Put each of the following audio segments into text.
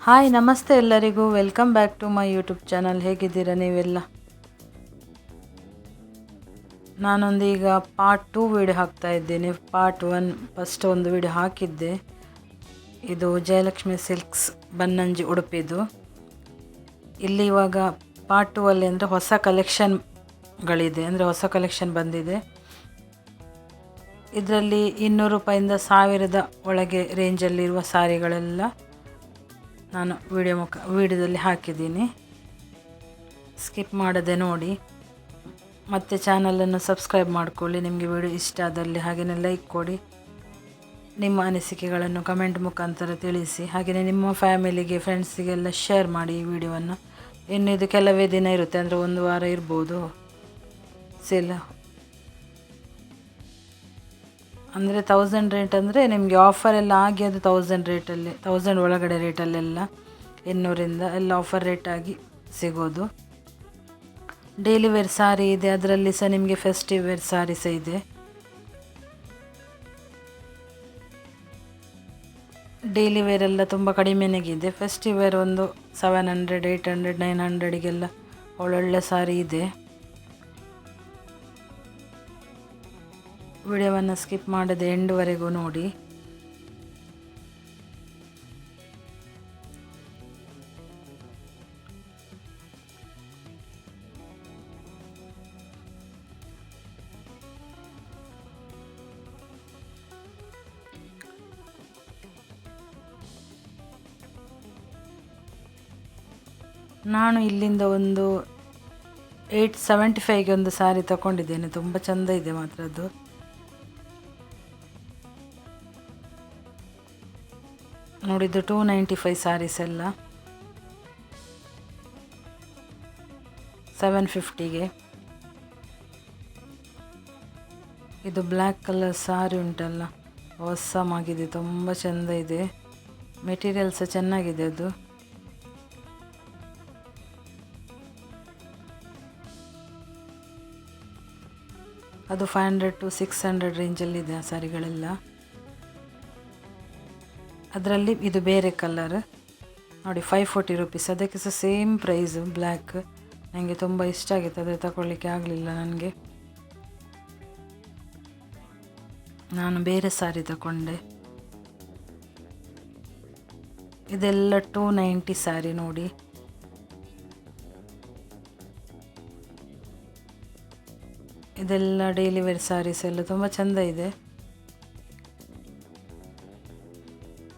Hi ನಮಸ್ತೆ ಎಲ್ಲರಿಗೂ welcome back to my YouTube channel. ಹೇಗಿದ್ದೀರಾ ನೀವೆಲ್ಲ? ನಾನೊಂದೀಗ ಪಾರ್ಟ್ 2 ವಿಡಿಯೋ ಹಾಕ್ತಾ ಇದ್ದೀನಿ. ಪಾರ್ಟ್ 1 ಫಸ್ಟ್ ಒಂದು ವಿಡಿಯೋ ಹಾಕಿದ್ದೆ. ಇದು ಜಯಲಕ್ಷ್ಮಿ ಸಿಲ್ಕ್ಸ್ ಬನ್ನಂಜಿ ಉಡುಪಿದು. ಇಲ್ಲಿ ಇವಾಗ ಪಾರ್ಟ್ 2 ಅಲ್ಲಿ ಅಂದರೆ ಹೊಸ ಕಲೆಕ್ಷನ್ಗಳಿದೆ, ಅಂದರೆ ಹೊಸ ಕಲೆಕ್ಷನ್ ಬಂದಿದೆ. ಇದರಲ್ಲಿ 200 ರೂಪಾಯಿಂದ 1000 ಒಳಗೆ ರೇಂಜಲ್ಲಿರುವ ಸಾರಿಗಳೆಲ್ಲ ನಾನು ವಿಡಿಯೋದಲ್ಲಿ ಹಾಕಿದ್ದೀನಿ. ಸ್ಕಿಪ್ ಮಾಡದೆ ನೋಡಿ. ಮತ್ತು ಚಾನಲನ್ನು ಸಬ್ಸ್ಕ್ರೈಬ್ ಮಾಡಿಕೊಳ್ಳಿ ನಿಮಗೆ ವಿಡಿಯೋ ಇಷ್ಟ ಆದಲ್ಲಿ. ಹಾಗೆಯೇ ಲೈಕ್ ಕೊಡಿ. ನಿಮ್ಮ ಅನಿಸಿಕೆಗಳನ್ನು ಕಮೆಂಟ್ ಮುಖಾಂತರ ತಿಳಿಸಿ. ಹಾಗೆಯೇ ನಿಮ್ಮ ಫ್ಯಾಮಿಲಿಗೆ ಫ್ರೆಂಡ್ಸಿಗೆಲ್ಲ ಶೇರ್ ಮಾಡಿ ಈ ವಿಡಿಯೋವನ್ನು. ಇನ್ನು ಇದು ಕೆಲವೇ ದಿನ ಇರುತ್ತೆ, ಅಂದರೆ ಒಂದು ವಾರ ಇರ್ಬೋದು ಸೇಲ್. ಅಂದರೆ 1000 ರೇಟ್ ಅಂದರೆ ನಿಮಗೆ ಆಫರ್ ಎಲ್ಲ ಆಗಿ ಅದು 1000 ರೇಟಲ್ಲಿ, 1000 ಒಳಗಡೆ ರೇಟಲ್ಲೆಲ್ಲ 200ರಿಂದ ಎಲ್ಲ ಆಫರ್ ರೇಟಾಗಿ ಸಿಗೋದು. ಡೈಲಿ ವೇರ್ ಸಾರಿ ಇದೆ, ಅದರಲ್ಲಿ ಸಹ ನಿಮಗೆ ಫೆಸ್ಟಿವ್ ವೇರ್ ಸಾರಿ ಸಹ ಇದೆ. ಡೈಲಿ ವೇರ್ ಎಲ್ಲ ತುಂಬ ಕಡಿಮೆನೆಗಿದೆ. ಫೆಸ್ಟಿವ್ ವೇರ್ ಒಂದು 700, 800, 900ಗೆಲ್ಲ ಒಳ್ಳೊಳ್ಳೆ ಸಾರಿ ಇದೆ. ವಿಡಿಯೋವನ್ನು ಸ್ಕಿಪ್ ಮಾಡದೆ ಎಂಡ್ವರೆಗೂ ನೋಡಿ. ನಾನು ಇಲ್ಲಿಂದ ಒಂದು 875ಗೆ ಒಂದು ಸಾರಿ ತಗೊಂಡಿದ್ದೇನೆ. ತುಂಬ ಚೆಂದ ಇದೆ ಮಾತ್ರ ಅದು. ನೋಡಿದ್ದು 295 ಸಾರೀಸ್ ಎಲ್ಲ 750ಗೆ. ಇದು ಬ್ಲ್ಯಾಕ್ ಕಲರ್ ಸಾರಿ ಉಂಟಲ್ಲ, ಹೊಸಮಾಗಿದೆ, ತುಂಬ ಚೆಂದ ಇದೆ. ಮೆಟೀರಿಯಲ್ ಸಹ ಚೆನ್ನಾಗಿದೆ. ಅದು 500 to 600 ರೇಂಜಲ್ಲಿದೆ ಆ ಸಾರಿಗಳೆಲ್ಲ. ಅದರಲ್ಲಿ ಇದು ಬೇರೆ ಕಲರ್ ನೋಡಿ, 540 ರೂಪೀಸ್. ಅದಕ್ಕೆ ಸಹ ಸೇಮ್ ಪ್ರೈಸು ಬ್ಲ್ಯಾಕ್. ನನಗೆ ತುಂಬ ಇಷ್ಟ ಆಗಿತ್ತು, ಆದರೆ ತಗೊಳ್ಳಿಕ್ಕೆ ಆಗಲಿಲ್ಲ ನನಗೆ. ನಾನು ಬೇರೆ ಸಾರಿ ತಗೊಂಡೆ. ಇದೆಲ್ಲ 290 ಸಾರಿ ನೋಡಿ. ಇದೆಲ್ಲ ಡೈಲಿ ವೇರ್ ಸಾರೀಸ್ ಎಲ್ಲ ತುಂಬ ಚೆಂದ ಇದೆ.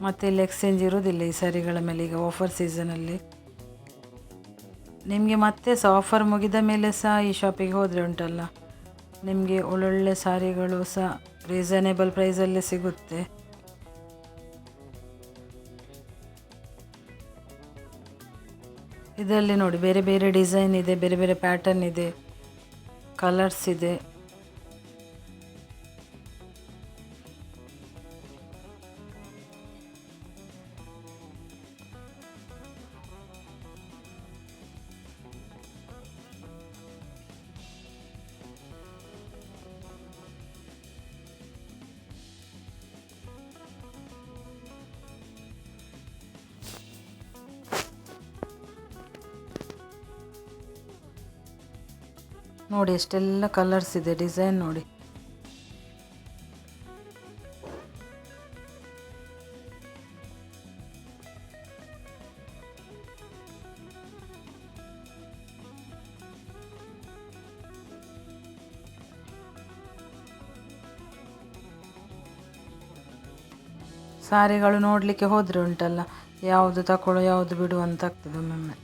ಮತ್ತು ಇಲ್ಲಿ ಎಕ್ಸ್ಚೇಂಜ್ ಇರೋದಿಲ್ಲ ಈ ಸ್ಯಾರಿಗಳ ಮೇಲೆ ಈಗ ಆಫರ್ ಸೀಸನಲ್ಲಿ. ನಿಮಗೆ ಮತ್ತೆ ಸಹ ಆಫರ್ ಮುಗಿದ ಮೇಲೆ ಸಹ ಈ ಶಾಪಿಗೆ ಹೋದರೆ ಉಂಟಲ್ಲ, ನಿಮಗೆ ಒಳ್ಳೊಳ್ಳೆ ಸಾರಿಗಳು ಸಹ ರೀಸನೇಬಲ್ ಪ್ರೈಸಲ್ಲೇ ಸಿಗುತ್ತೆ. ಇದರಲ್ಲಿ ನೋಡಿ ಬೇರೆ ಬೇರೆ ಡಿಸೈನ್ ಇದೆ, ಬೇರೆ ಬೇರೆ ಪ್ಯಾಟರ್ನ್ ಇದೆ, ಕಲರ್ಸ್ ಇದೆ. ನೋಡಿ ಎಷ್ಟೆಲ್ಲ ಕಲರ್ಸ್ ಇದೆ, ಡಿಸೈನ್ ನೋಡಿ. ಸಾರಿಗಳು ನೋಡಲಿಕ್ಕೆ ಹೋದರೆ ಉಂಟಲ್ಲ, ಯಾವುದು ತಗೊಳ್ಳೋ ಯಾವುದು ಬಿಡು ಅಂತ ಆಗ್ತದೆ ಒಮ್ಮೊಮ್ಮೆ.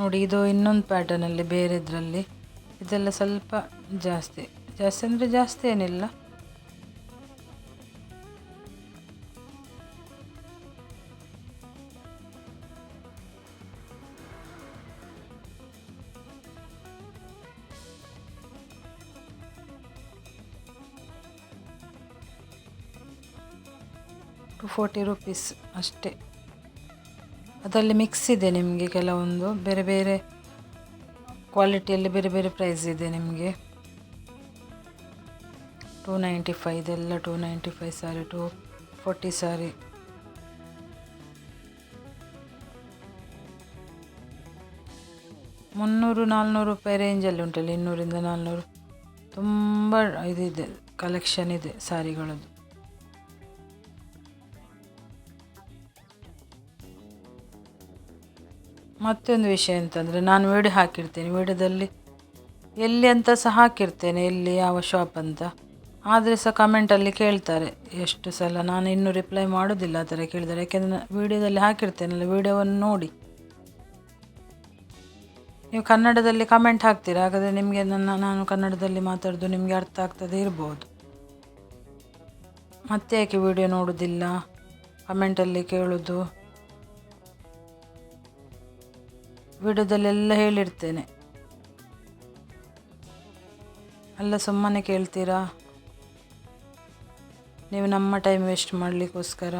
ನೋಡಿ ಇದು ಇನ್ನೊಂದು ಪ್ಯಾಟರ್ನಲ್ಲಿ ಬೇರೆ ಇದರಲ್ಲಿ. ಇದೆಲ್ಲ ಸ್ವಲ್ಪ ಜಾಸ್ತಿ ಅಂದರೆ ಜಾಸ್ತಿ ಏನಿಲ್ಲ. $240 ಅಷ್ಟೇ. ಅದರಲ್ಲಿ ಮಿಕ್ಸ್ ಇದೆ ನಿಮಗೆ, ಕೆಲವೊಂದು ಬೇರೆ ಬೇರೆ ಕ್ವಾಲಿಟಿಯಲ್ಲಿ ಬೇರೆ ಬೇರೆ ಪ್ರೈಸ್ ಇದೆ ನಿಮಗೆ. 295 ಇದೆಲ್ಲ 295 ಸಾರಿ, 240 ಸಾರಿ. ₹300-400 ರೇಂಜಲ್ಲಿ ಉಂಟಲ್ಲ, 200-400. ತುಂಬ ಇದಿದೆ, ಕಲೆಕ್ಷನ್ ಇದೆ ಸಾರಿಗಳದ್ದು. ಮತ್ತೊಂದು ವಿಷಯ ಅಂತಂದರೆ, ನಾನು ವಿಡಿಯೋ ಹಾಕಿರ್ತೇನೆ, ವಿಡಿಯೋದಲ್ಲಿ ಎಲ್ಲಿ ಅಂತ ಸಹ ಹಾಕಿರ್ತೇನೆ, ಎಲ್ಲಿ ಯಾವ ಶಾಪ್ ಅಂತ. ಆದರೆ ಸಹ ಕಮೆಂಟಲ್ಲಿ ಕೇಳ್ತಾರೆ ಎಷ್ಟು ಸಲ. ನಾನು ಇನ್ನೂ ರಿಪ್ಲೈ ಮಾಡೋದಿಲ್ಲ ಆ ಥರ ಕೇಳಿದರೆ, ಯಾಕೆಂದರೆ ವಿಡಿಯೋದಲ್ಲಿ ಹಾಕಿರ್ತೇನಲ್ಲ, ವಿಡಿಯೋವನ್ನು ನೋಡಿ ನೀವು ಕನ್ನಡದಲ್ಲಿ ಕಮೆಂಟ್ ಹಾಕ್ತೀರಾ. ಹಾಗಾದರೆ ನಿಮಗೆ ನಾನು ಕನ್ನಡದಲ್ಲಿ ಮಾತಾಡೋದು ನಿಮಗೆ ಅರ್ಥ ಆಗ್ತದೆ ಇರ್ಬೋದು. ಮತ್ತೆ ಯಾಕೆ ವಿಡಿಯೋ ನೋಡೋದಿಲ್ಲ, ಕಮೆಂಟಲ್ಲಿ ಕೇಳೋದು? ವಿಡಿಯೋದಲ್ಲೆಲ್ಲ ಹೇಳಿರ್ತೇನೆ, ಎಲ್ಲ ಸುಮ್ಮನೆ ಕೇಳ್ತೀರಾ ನೀವು, ನಮ್ಮ ಟೈಮ್ ವೇಸ್ಟ್ ಮಾಡಲಿಕ್ಕೋಸ್ಕರ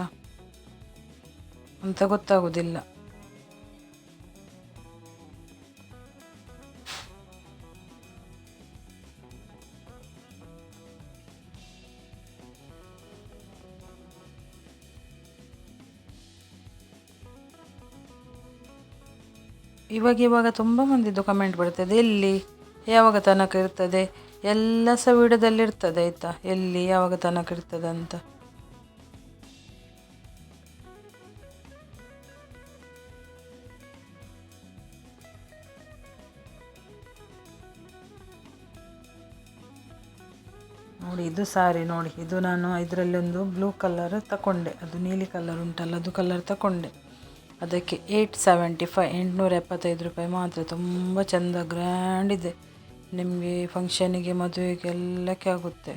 ಅಂತ ಗೊತ್ತಾಗೋದಿಲ್ಲ. ಇವಾಗ ತುಂಬ ಮಂದಿದ್ದು ಕಮೆಂಟ್ ಬರ್ತದೆ, ಎಲ್ಲಿ ಯಾವಾಗ ತನಕ ಇರ್ತದೆ, ಎಲ್ಲ ಸಹ ವಿಡಿಯೋದಲ್ಲಿ ಇರ್ತದೆ ಆಯಿತಾ, ಎಲ್ಲಿ ಯಾವಾಗ ತನಕ ಇರ್ತದೆ ಅಂತ. ನೋಡಿ ಇದು ಸಾರಿ ನೋಡಿ, ಇದು ನಾನು ಇದರಲ್ಲಿ ಒಂದು ಬ್ಲೂ ಕಲರ್ ತಗೊಂಡೆ, ಅದು ನೀಲಿ ಕಲರ್ ಉಂಟಲ್ಲ ಅದು ಕಲರ್ ತಗೊಂಡೆ. ಅದಕ್ಕೆ ₹875 ಮಾತ್ರ. ತುಂಬ ಚೆಂದ ಗ್ರ್ಯಾಂಡ್ ಇದೆ, ನಿಮಗೆ ಫಂಕ್ಷನಿಗೆ ಮದುವೆಗೆ ಎಲ್ಲಕ್ಕೆ ಆಗುತ್ತೆ.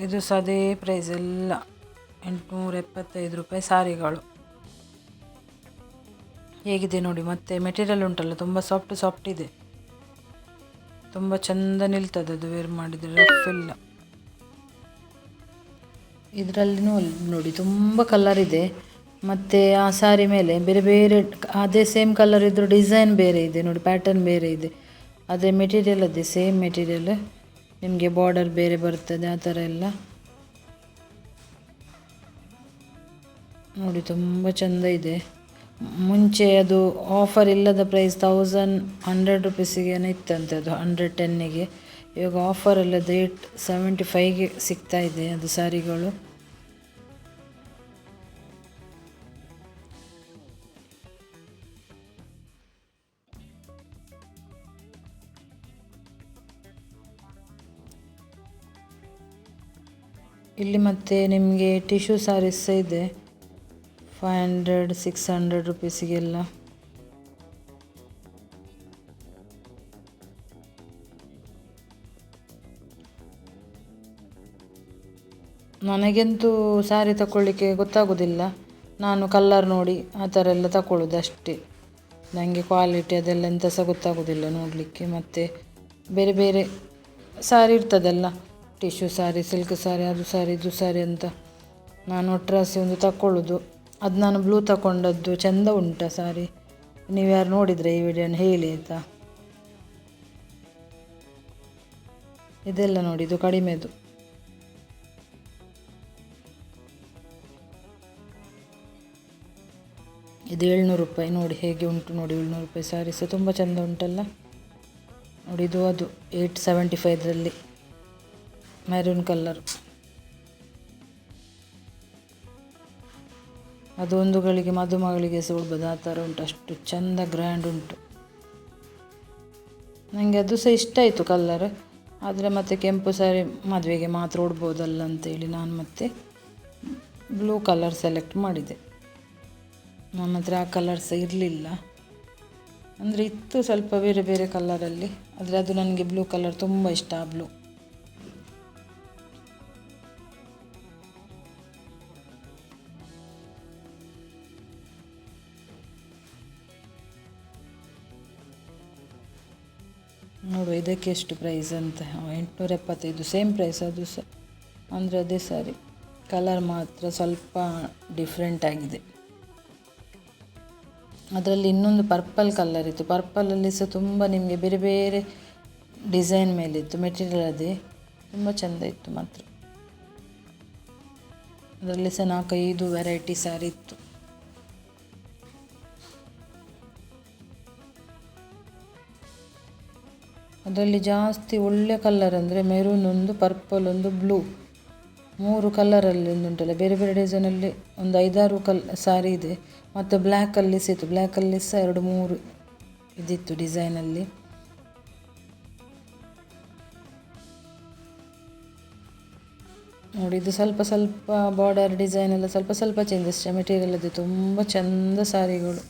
ಇದು ಸಹ ಅದೇ ಪ್ರೈಸ್, ಎಲ್ಲ ₹875 ಸಾರಿಗಳು. ಹೇಗಿದೆ ನೋಡಿ. ಮತ್ತು ಮೆಟೀರಿಯಲ್ ಉಂಟಲ್ಲ ತುಂಬ ಸಾಫ್ಟ್ ಇದೆ, ತುಂಬ ಚೆಂದ ನಿಲ್ತದೆ ಅದು ವೇರ್ ಮಾಡಿದರೆ, ರಫ್ ಇಲ್ಲ. ಇದರಲ್ಲಿ ನೋಡಿ ತುಂಬ ಕಲರ್ ಇದೆ, ಮತ್ತು ಆ ಸಾರಿ ಮೇಲೆ ಬೇರೆ ಬೇರೆ ಅದೇ ಸೇಮ್ ಕಲರ್ ಇದ್ದರೂ ಡಿಸೈನ್ ಬೇರೆ ಇದೆ ನೋಡಿ, ಪ್ಯಾಟರ್ನ್ ಬೇರೆ ಇದೆ. ಅದೇ ಮೆಟೀರಿಯಲ್ ಅದೇ ಸೇಮ್ ಮೆಟೀರಿಯಲ್, ನಿಮಗೆ ಬಾರ್ಡರ್ ಬೇರೆ ಬರ್ತದೆ ಆ ಥರ ಎಲ್ಲ ನೋಡಿ, ತುಂಬ ಚೆಂದ ಇದೆ. ಮುಂಚೆ ಅದು ಆಫರ್ ಇಲ್ಲದ ಪ್ರೈಸ್ ₹1100 ಇತ್ತಂತೆ, ಅದು 110ಗೆ. ಇವಾಗ ಆಫರ್ ಅಲ್ಲದ 875ಗೆ ಸಿಗ್ತಾ ಇದೆ ಅದು ಸಾರಿಗಳು. ಇಲ್ಲಿ ಮತ್ತೆ ನಿಮಗೆ ಟಿಶ್ಯೂ ಸಾರೀಸ್ ಇದೆ, ₹500-600 ನನಗಂತೂ ಸಾರಿ ತಗೊಳ್ಳಿಕ್ಕೆ ಗೊತ್ತಾಗೋದಿಲ್ಲ, ನಾನು ಕಲ್ಲರ್ ನೋಡಿ ಆ ಥರ ಎಲ್ಲ ತಗೊಳ್ಳೋದು ಅಷ್ಟೇ. ನನಗೆ ಕ್ವಾಲಿಟಿ ಅದೆಲ್ಲ ಎಂತ ಸಹ ಗೊತ್ತಾಗೋದಿಲ್ಲ ನೋಡಲಿಕ್ಕೆ. ಮತ್ತು ಬೇರೆ ಬೇರೆ ಸಾರಿ ಇರ್ತದಲ್ಲ, ಟಿಶ್ಯೂ ಸಾರಿ, ಸಿಲ್ಕ್ ಸಾರಿ, ಅದು ಸಾರಿ ಇದು ಸಾರಿ ಅಂತ, ನಾನು ಒಟ್ರಾಸಿ ಒಂದು ತಗೊಳ್ಳೋದು. ಅದು ನಾನು ಬ್ಲೂ ತಗೊಂಡದ್ದು, ಚೆಂದ ಉಂಟಾ ಸಾರಿ? ನೀವು ಯಾರು ನೋಡಿದರೆ ಈ ವಿಡಿಯೋನ ಹೇಳಿ ಆಯಿತಾ. ಇದೆಲ್ಲ ನೋಡಿ, ಇದು ಕಡಿಮೆದು. ಇದು ₹700 ನೋಡಿ, ಹೇಗೆ ಉಂಟು ನೋಡಿ, ₹700 ಸಾರಿ ಸಹ ತುಂಬ ಚೆಂದ ಉಂಟಲ್ಲ ನೋಡಿ. ಇದು ಅದು 875ರಲ್ಲಿ ಮೆರೂನ್ ಕಲರ್, ಅದು ಒಂದುಗಳಿಗೆ ಮದುಮಗಳಿಗೆ ಸಹ ಉಡ್ಬೋದು ಆ ಥರ ಉಂಟು, ಅಷ್ಟು ಚೆಂದ ಗ್ರ್ಯಾಂಡ್ ಉಂಟು. ನನಗೆ ಅದು ಸಹ ಇಷ್ಟ ಆಯಿತು ಕಲ್ಲರ್, ಆದರೆ ಮತ್ತು ಕೆಂಪು ಸಾರಿ ಮದುವೆಗೆ ಮಾತ್ರ ಉಡ್ಬೋದಲ್ಲ ಅಂತೇಳಿ ನಾನು ಮತ್ತೆ ಬ್ಲೂ ಕಲರ್ ಸೆಲೆಕ್ಟ್ ಮಾಡಿದೆ. ನನ್ನ ಹತ್ರ ಆ ಕಲರ್ ಸಹ ಇರಲಿಲ್ಲ, ಅಂದರೆ ಇತ್ತು ಸ್ವಲ್ಪ ಬೇರೆ ಬೇರೆ ಕಲರಲ್ಲಿ, ಆದರೆ ಅದು ನನಗೆ ಬ್ಲೂ ಕಲರ್ ತುಂಬ ಇಷ್ಟ. ಆ ಬ್ಲೂ ನೋಡುವ ಇದಕ್ಕೆ ಎಷ್ಟು ಪ್ರೈಸ್ ಅಂತ. 875 ಸೇಮ್ ಪ್ರೈಸ್ ಅದು ಸಹ, ಅಂದರೆ ಅದೇ ಸಾರಿ. ಕಲರ್ ಮಾತ್ರ ಸ್ವಲ್ಪ ಡಿಫ್ರೆಂಟ್ ಆಗಿದೆ. ಅದರಲ್ಲಿ ಇನ್ನೊಂದು ಪರ್ಪಲ್ ಕಲರ್ ಇತ್ತು. ಪರ್ಪಲಲ್ಲಿ ಸಹ ತುಂಬ ನಿಮಗೆ ಬೇರೆ ಬೇರೆ ಡಿಸೈನ್ ಮೇಲಿತ್ತು. ಮೆಟೀರಿಯಲ್ ಅದೇ ತುಂಬ ಚೆಂದ ಇತ್ತು ಮಾತ್ರ. ಅದರಲ್ಲಿ ಸಹ 4-5 ವೆರೈಟಿ ಸ್ಯಾರಿ ಇತ್ತು. ಅದರಲ್ಲಿ ಜಾಸ್ತಿ ಒಳ್ಳೆ ಕಲರ್ ಅಂದರೆ ಮೆರೂನ್ ಒಂದು, ಪರ್ಪಲ್ ಒಂದು, ಬ್ಲೂ, 3 ಕಲರಲ್ಲಿ ಉಂಟಲ್ಲ. ಬೇರೆ ಬೇರೆ ಡಿಸೈನಲ್ಲಿ ಒಂದು 5-6 ಸ್ಯಾರಿ ಇದೆ. ಮತ್ತು ಬ್ಲ್ಯಾಕಲ್ಲಿ ಸಹ ಇತ್ತು. ಬ್ಲ್ಯಾಕಲ್ಲಿ ಸಹ 2-3 ಇದಿತ್ತು ಡಿಸೈನಲ್ಲಿ. ನೋಡಿ, ಇದು ಸ್ವಲ್ಪ ಸ್ವಲ್ಪ ಬಾರ್ಡರ್ ಡಿಸೈನ್ ಎಲ್ಲ ಸ್ವಲ್ಪ ಸ್ವಲ್ಪ ಚೇಂಜ್ ಅಷ್ಟೇ. ಮೆಟೀರಿಯಲ್ ಅದು ತುಂಬ ಚೆಂದ ಸ್ಯಾರಿಗಳು.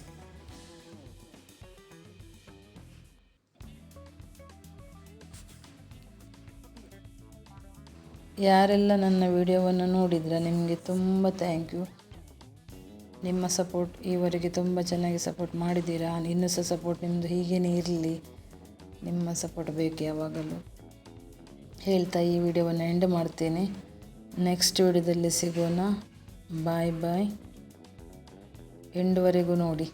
ಯಾರೆಲ್ಲ ನನ್ನ ವಿಡಿಯೋವನ್ನು ನೋಡಿದ್ರೆ ನಿಮಗೆ ತುಂಬ ಥ್ಯಾಂಕ್ ಯು. ನಿಮ್ಮ ಸಪೋರ್ಟ್ ಈವರೆಗೆ ತುಂಬ ಚೆನ್ನಾಗಿ ಸಪೋರ್ಟ್ ಮಾಡಿದ್ದೀರಾ. ಇನ್ನೂ ಸಹ ಸಪೋರ್ಟ್ ನಿಮ್ಮದು ಹೀಗೇ ಇರಲಿ. ನಿಮ್ಮ ಸಪೋರ್ಟ್ ಬೇಕು ಯಾವಾಗಲೂ ಹೇಳ್ತಾ ಈ ವಿಡಿಯೋವನ್ನು ಎಂಡ್ ಮಾಡ್ತೇನೆ. ನೆಕ್ಸ್ಟ್ ವಿಡಿಯೋದಲ್ಲಿ ಸಿಗೋಣ. ಬಾಯ್ ಬಾಯ್. ಎಂಡ್ವರೆಗೂ ನೋಡಿ.